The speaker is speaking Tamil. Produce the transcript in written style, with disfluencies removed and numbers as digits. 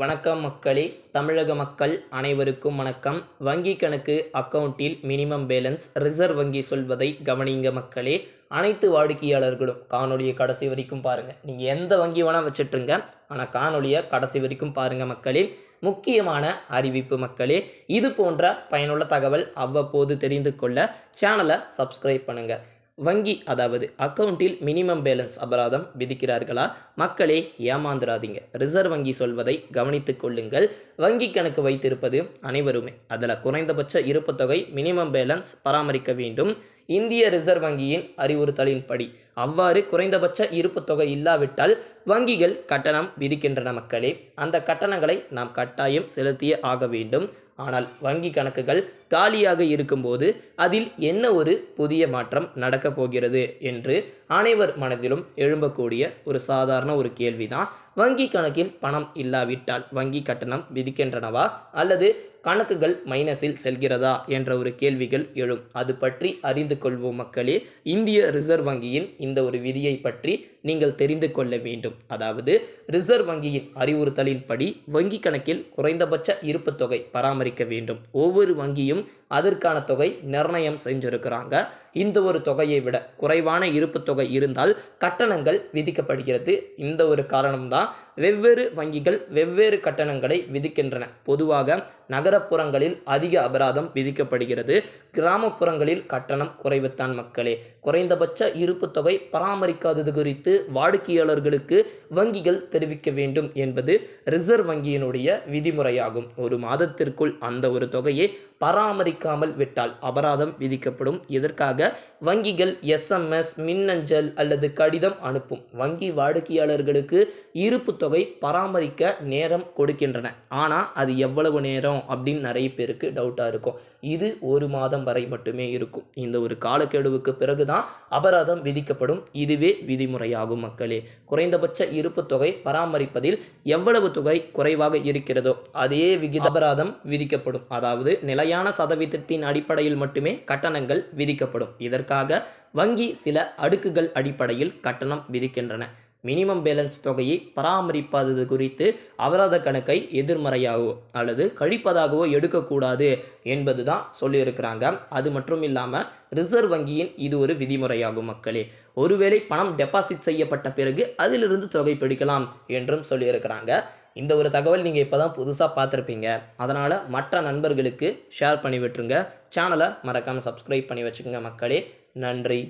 வணக்கம் மக்களே. தமிழக மக்கள் அனைவருக்கும் வணக்கம். வங்கி கணக்கு அக்கவுண்டில் மினிமம் பேலன்ஸ் ரிசர்வ் வங்கி சொல்வதை கவனிங்க மக்களே. அனைத்து வாடிக்கையாளர்களும் காணொலியை கடைசி வரைக்கும் பாருங்கள். நீங்கள் எந்த வங்கி வேணால் வச்சுட்ருங்க, ஆனால் காணொலியை கடைசி வரைக்கும் பாருங்கள் மக்களே. முக்கியமான அறிவிப்பு மக்களே, இது போன்ற பயனுள்ள தகவல் அவ்வப்போது தெரிந்து கொள்ள சேனலை சப்ஸ்கிரைப் பண்ணுங்கள். வங்கி அதாவது அக்கவுண்டில் மினிமம் பேலன்ஸ் அபராதம் விதிக்கிறார்களா? மக்களே ஏமாந்துராதீங்க. ரிசர்வ் வங்கி சொல்வதை கவனித்துக் கொள்ளுங்கள். வங்கி கணக்கு வைத்திருப்பது அனைவருமே அதில் குறைந்தபட்ச இருப்பு தொகை மினிமம் பேலன்ஸ் பராமரிக்க வேண்டும். இந்திய ரிசர்வ் வங்கியின் அறிவுறுத்தலின்படி அவ்வாறு குறைந்தபட்ச இருப்பு தொகை இல்லாவிட்டால் வங்கிகள் கட்டணம் விதிக்கின்றன மக்களே. அந்த கட்டணங்களை நாம் கட்டாயம் செலுத்தியே ஆக வேண்டும். ஆனால் வங்கி கணக்குகள் காலியாக இருக்கும்போது அதில் என்ன ஒரு புதிய மாற்றம் நடக்கப் போகிறது என்று அனைவர் மனதிலும் எழும்பக்கூடிய ஒரு சாதாரண ஒரு கேள்விதான். வங்கி கணக்கில் பணம் இல்லாவிட்டால் வங்கி கட்டணம் விதிக்கின்றனவா அல்லது கணக்குகள் மைனஸில் செல்கிறதா என்ற ஒரு கேள்விகள் எழும். அது பற்றி அறிந்து கொள்வோம் மக்களே. இந்திய ரிசர்வ் வங்கியின் இந்த ஒரு விதியை பற்றி நீங்கள் தெரிந்து கொள்ள வேண்டும். அதாவது ரிசர்வ் வங்கியின் அறிவுறுத்தலின்படி வங்கி கணக்கில் குறைந்தபட்ச இருப்பு தொகை பராமரிக்க வேண்டும். ஒவ்வொரு வங்கியும் அதற்கான தொகை நிர்ணயம் செஞ்சிருக்கிறாங்க. இந்த ஒரு தொகையை விட குறைவான இருப்பு தொகை இருந்தால் கட்டணங்கள் விதிக்கப்படுகிறது. இந்த ஒரு காரணம்தான் வெவ்வேறு வங்கிகள் வெவ்வேறு கட்டணங்களை விதிக்கின்றன. பொதுவாக நகரப்புறங்களில் அதிக அபராதம் விதிக்கப்படுகிறது. கிராமப்புறங்களில் கட்டணம் குறைவுத்தான் மக்களே. குறைந்தபட்ச இருப்பு தொகை பராமரிக்காதது குறித்து வாடிக்கையாளர்களுக்கு வங்கிகள் தெரிவிக்க வேண்டும் என்பது ரிசர்வ் வங்கியினுடைய விதிமுறையாகும். ஒரு மாதத்திற்குள் அந்த ஒரு தொகையை பராமரிக்காமல் விட்டால் அபராதம் விதிக்கப்படும். இதற்காக வங்கிகள் SMS, மின்னஞ்சல் அல்லது கடிதம் அனுப்பும். வங்கி வாடிக்கையாளர்களுக்கு இருப்பு தொகை பராமரிக்க நேரம் கொடுக்கின்றன. ஆனால் அது எவ்வளவு நேரம் அப்படின்னு நிறைய பேருக்கு டவுட்டாக இருக்கும். இது ஒரு மாதம் வரை மட்டுமே இருக்கும். இந்த ஒரு காலக்கெடுவுக்கு பிறகுதான் அபராதம் விதிக்கப்படும். இதுவே விதிமுறையாகும் மக்களே. குறைந்தபட்ச இருப்பு தொகை பராமரிப்பதில் எவ்வளவு தொகை குறைவாக இருக்கிறதோ அதே விகித அபராதம் விதிக்கப்படும். அதாவது நிலையான சதவீதத்தின் அடிப்படையில் மட்டுமே கட்டணங்கள் விதிக்கப்படும். இதற்காக வங்கி சில அடுக்குகள் அடிப்படையில் கட்டணம் விதிக்கின்றன. மினிமம் பேலன்ஸ் தொகையை பராமரிப்பது குறித்து அபராத கணக்கை எதிர்மறையாகவோ அல்லது கழிப்பதாகவோ எடுக்கக்கூடாது என்பது தான் சொல்லியிருக்கிறாங்க. அது மட்டும் இல்லாமல் ரிசர்வ் வங்கியின் இது ஒரு விதிமுறையாகும் மக்களே. ஒருவேளை பணம் டெபாசிட் செய்யப்பட்ட பிறகு அதிலிருந்து தொகை பிடிக்கலாம் என்றும் சொல்லியிருக்கிறாங்க. இந்த ஒரு தகவல் நீங்கள் இப்போ தான் புதுசாக பார்த்துருப்பீங்க. அதனால் மற்ற நண்பர்களுக்கு ஷேர் பண்ணி விட்டுருங்க. சேனலை மறக்காமல் சப்ஸ்கிரைப் பண்ணி வச்சுக்கோங்க மக்களே. நன்றி.